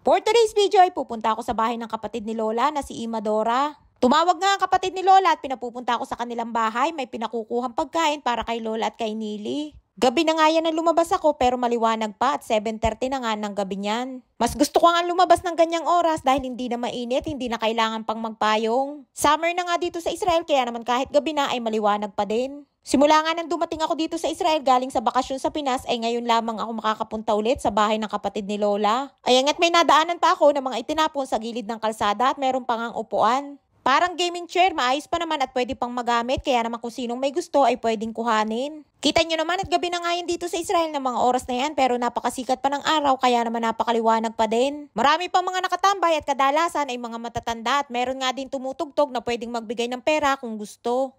For today's video ay pupunta ako sa bahay ng kapatid ni Lola na si Imadora. Tumawag nga ang kapatid ni Lola at pinapupunta ako sa kanilang bahay. May pinakukuhang pagkain para kay Lola at kay Nili. Gabi na nga yan na lumabas ako pero maliwanag pa at 7:30 na nga ng gabi niyan. Mas gusto ko nga lumabas ng ganyang oras dahil hindi na mainit, hindi na kailangan pang magpayong. Summer na nga dito sa Israel kaya naman kahit gabi na ay maliwanag pa din. Simula nga nang dumating ako dito sa Israel galing sa bakasyon sa Pinas ay ngayon lamang ako makakapunta ulit sa bahay ng kapatid ni Lola. Ayan nga't may nadaanan pa ako ng mga itinapon sa gilid ng kalsada at meron pang ang upuan. Parang gaming chair, maayos pa naman at pwede pang magamit kaya naman kung sinong may gusto ay pwedeng kuhanin. Kita nyo naman at gabi na nga yun dito sa Israel ng mga oras na yan pero napakasikat pa ng araw kaya naman napakaliwanag pa din. Marami pang mga nakatambay at kadalasan ay mga matatanda at meron nga din tumutugtog na pwedeng magbigay ng pera kung gusto.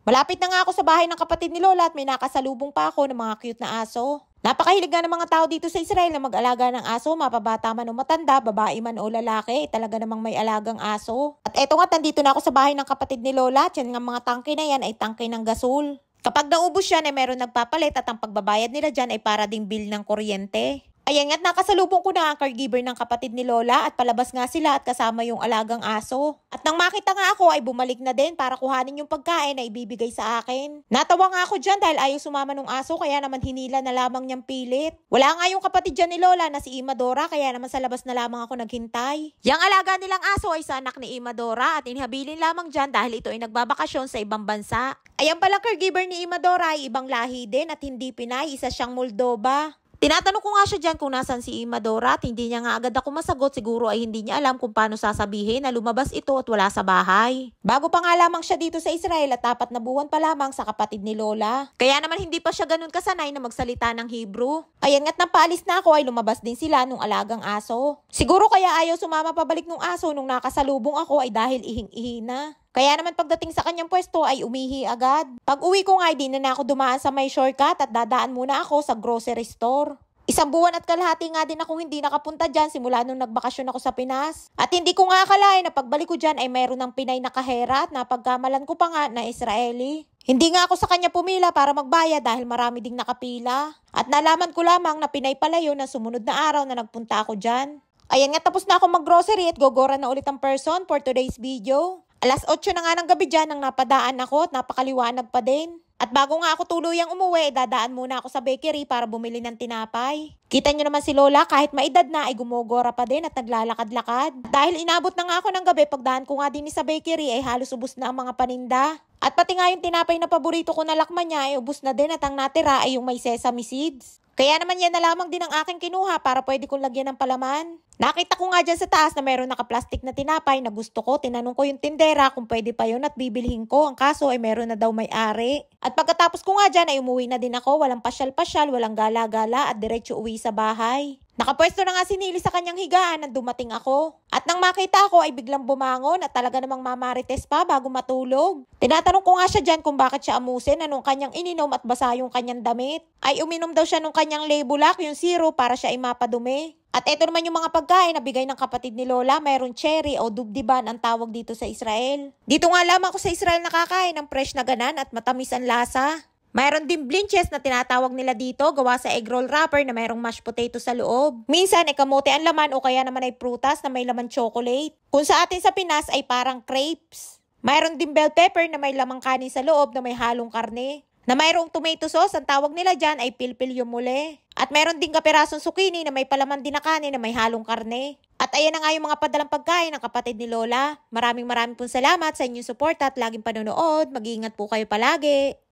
Malapit na nga ako sa bahay ng kapatid ni Lola at may nakasalubong pa ako ng mga cute na aso. Napakahilig nga ng mga tao dito sa Israel na mag-alaga ng aso, mapabata man o matanda, babae man o lalaki, talaga namang may alagang aso. At eto nga, nandito na ako sa bahay ng kapatid ni Lola at yan nga mga tangke na yan ay tangke ng gasol. Kapag naubos yan ay meron nagpapalit at ang pagbabayad nila dyan ay para ding bill ng kuryente. Ayan nga't nakasalubong ko na ang caregiver ng kapatid ni Lola at palabas nga sila at kasama yung alagang aso. At nang makita nga ako ay bumalik na din para kuhanin yung pagkain na ibibigay sa akin. Natawa nga ako dyan dahil ayaw sumama ng aso kaya naman hinila na lamang niyang pilit. Wala nga yung kapatid dyan ni Lola na si Imadora kaya naman sa labas na lamang ako naghintay. Yang alaga nilang aso ay sa anak ni Imadora at inihabilin lamang dyan dahil ito ay nagbabakasyon sa ibang bansa. Ayan pala caregiver ni Imadora ay ibang lahi din at hindi Pinay, isa siyang Moldova. Tinatanong ko nga siya dyan kung nasan si Imadora at hindi niya nga agad ako masagot. Siguro ay hindi niya alam kung paano sasabihin na lumabas ito at wala sa bahay. Bago pa nga lamang siya dito sa Israel at 4 na buwan pa lamang sa kapatid ni Lola. Kaya naman hindi pa siya ganun kasanay na magsalita ng Hebrew. Ayan nga't nang paalis na ako ay lumabas din sila nung alagang aso. Siguro kaya ayaw sumama pabalik nung aso nung nakasalubong ako ay dahil ihing-ihi na. Kaya naman pagdating sa kanyang pwesto ay umihi agad. Pag uwi ko nga ay di na ako dumaan sa may shortcut at dadaan muna ako sa grocery store. 1 buwan at kalahati nga din akong hindi nakapunta dyan simula nung nagbakasyon ako sa Pinas. At hindi ko nga akalain na pagbalik ko dyan ay mayroon ng Pinay na kahera at napagkamalan ko pa nga na Israeli. Hindi nga ako sa kanya pumila para magbayad dahil marami ding nakapila. At nalaman ko lamang na Pinay pala yun na sumunod na araw na nagpunta ako dyan. Ayan nga, tapos na ako mag-grocery at gogora na ulit ang person for today's video. 8:00 na nga ng gabi dyan nang napadaan ako at napakaliwanag pa din. At bago nga ako tuluyang umuwi, dadaan muna ako sa bakery para bumili ng tinapay. Kita nyo naman si Lola kahit maedad na ay gumogora pa din at naglalakad-lakad. Dahil inabot na nga ako ng gabi, pagdaan ko nga din sa bakery ay halos ubos na ang mga paninda. At pati nga yung tinapay na paborito ko na lakman niya ay ubos na din at ang natira ay yung may sesame seeds. Kaya naman yan na lamang din ang aking kinuha para pwede kong lagyan ng palaman. Nakita ko nga dyan sa taas na meron nakaplastik na tinapay na gusto ko. Tinanong ko yung tindera kung pwede pa yun at bibilhin ko. Ang kaso ay meron na daw may-ari. At pagkatapos ko nga dyan ay umuwi na din ako. Walang pasyal-pasyal, walang gala-gala at diretso uwi sa bahay. Nakapwesto na nga si Nili sa kanyang higaan nang dumating ako. At nang makita ako ay biglang bumangon at talaga namang mamarites pa bago matulog. Tinatanong ko nga siya dyan kung bakit siya amusin na nung kanyang ininom at basa yung kanyang damit. Ay uminom daw siya nung kanyang Lebulac, yung syrup para siya ay mapadumi. At eto naman yung mga pagkain na bigay ng kapatid ni Lola. Mayroon cherry o dubdiban ang tawag dito sa Israel. Dito nga lamang ako sa Israel nakakain ng fresh na ganan at matamis ang lasa. Mayroon din blinches na tinatawag nila dito, gawa sa egg roll wrapper na mayroong mashed potato sa loob. Minsan ay kamote ang laman o kaya naman ay prutas na may laman chocolate. Kung sa atin sa Pinas ay parang crepes. Mayroon din bell pepper na may lamang kanin sa loob na may halong karne. Na mayroong tomato sauce, ang tawag nila dyan ay pilpil yumule. At mayroon din kapirasong zucchini na may palaman din na kanin na may halong karne. At ayan na nga yung mga padalang pagkain ng kapatid ni Lola. Maraming pong salamat sa inyong support at laging panonood. Mag-iingat po kayo palagi.